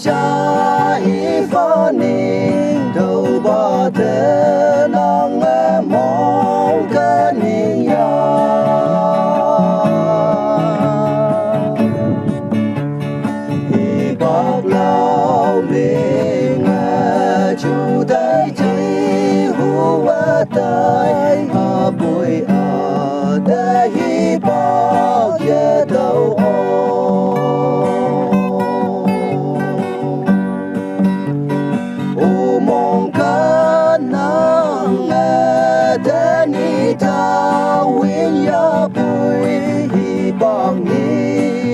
cha hi pha ni đâu ba thế nang mong cái ni ya hi bạc lao mình chú thấy chỉ hùa tay bụi để hi bạc ye đâu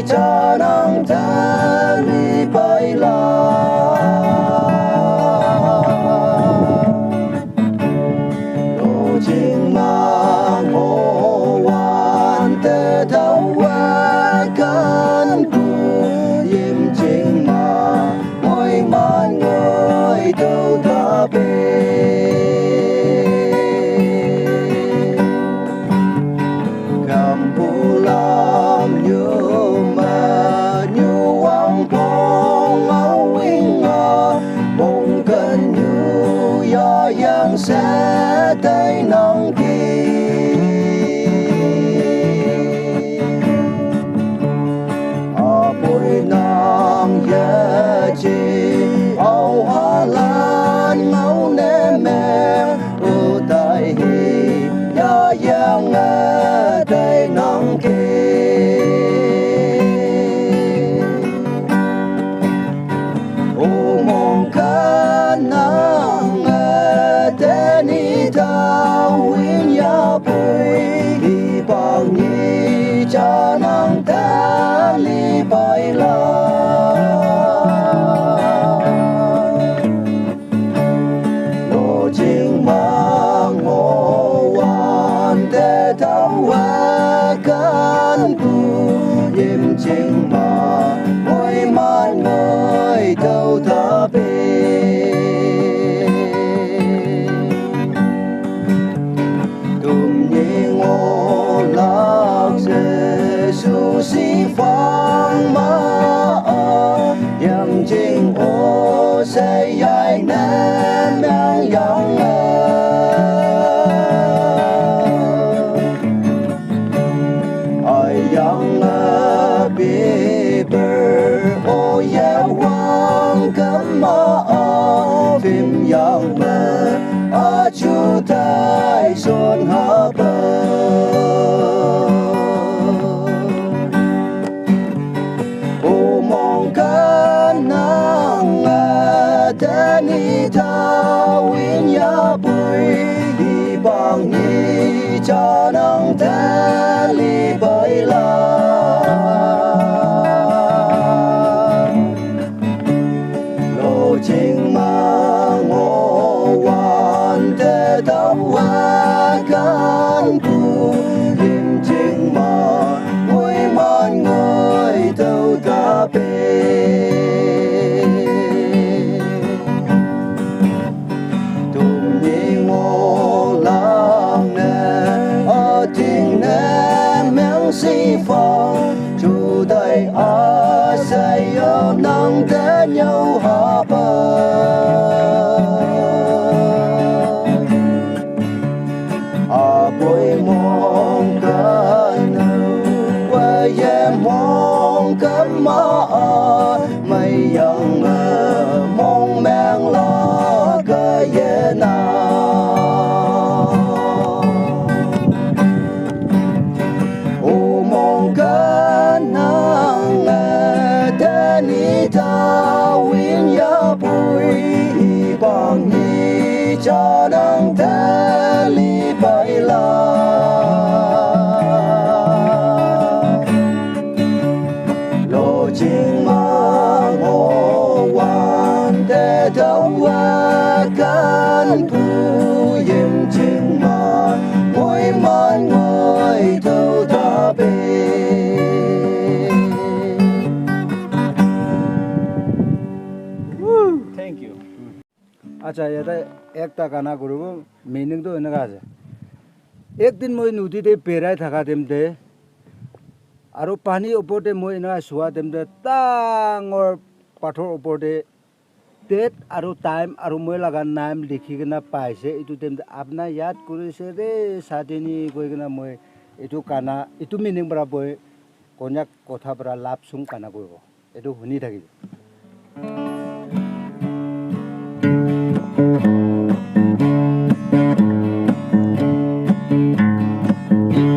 cha nang ta li bay la lo ching ma ngô wan te thâu wa kan ku yim ching ma ngồi man ngồi đâu ta bê cầm bu lam như sẽ tay nắng kia bụi nắng ye chi áo hoa lan ngâu nè mẹ u tai hi ya yang tay nắng kia u mong ca nắng cha nang ta li bay la lo ching ma ngô wan te thâu wa kan ku yim ching ma ngồi man ngồi đâu ta bê tùm nhị ngô lạc Giêsu si phang ma yang jing o sẽ dạy nên mang yang ai yang bi bờ o ya wang cấm ma phim yang mơ chu tai son ha bờ o mong ca nang ta ni ta win ya bui hi bang ni cha nang ta li bay la lo ching ma ngô wan te thâu wa kan ku yim ching ma ngồi man ngồi đâu ta bê tùm nhị ngô lang nè ở tình nè mang si phong chủ tay say ở nắng té nhau hạ bờ bụi mong cơn qua em mong cấm mây dần mong mang lo cơ ye nào u mong cơn nang thế ni ta win ya bụi bằng ni cha đang thế li bay la lo ching ma ngô wan te thâu wa kan ku yim ching ma ngồi man ngồi đâu ta bê Thank you. अच्छा ये एकता गाना करूँ मीनिंग तो इनका है एक दिन मैं नदी ते पेराय थका देमते और पानी ऊपर ते मैं इनका सुआ देमते तांग और pathor opor date aru time aru moi laga name likhi kena paise itu tem apna yad kurise re sadini koi kena moi itu kana itu meaning bara boy konyak kotha bara lap sung kana koibo itu huni thaki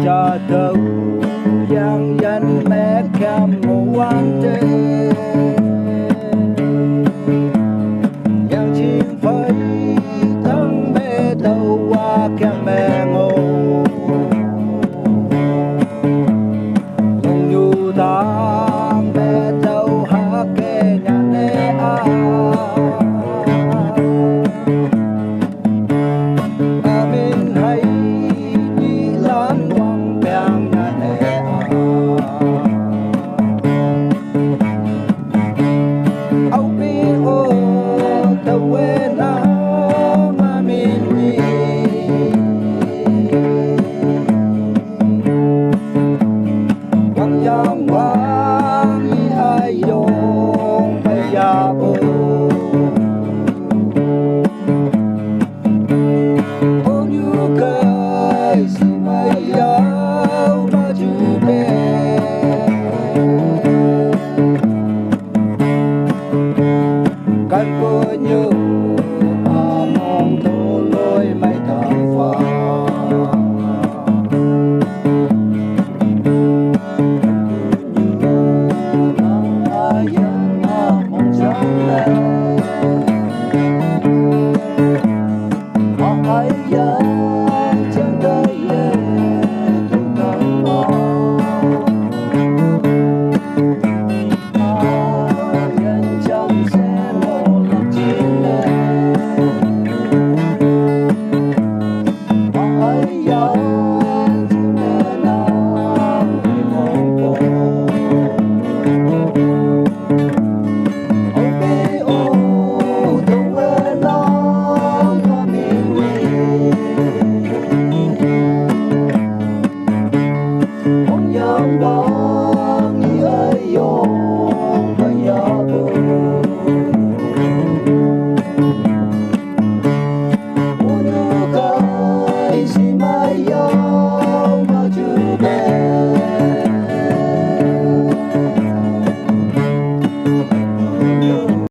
Jatuh yang mereka wanted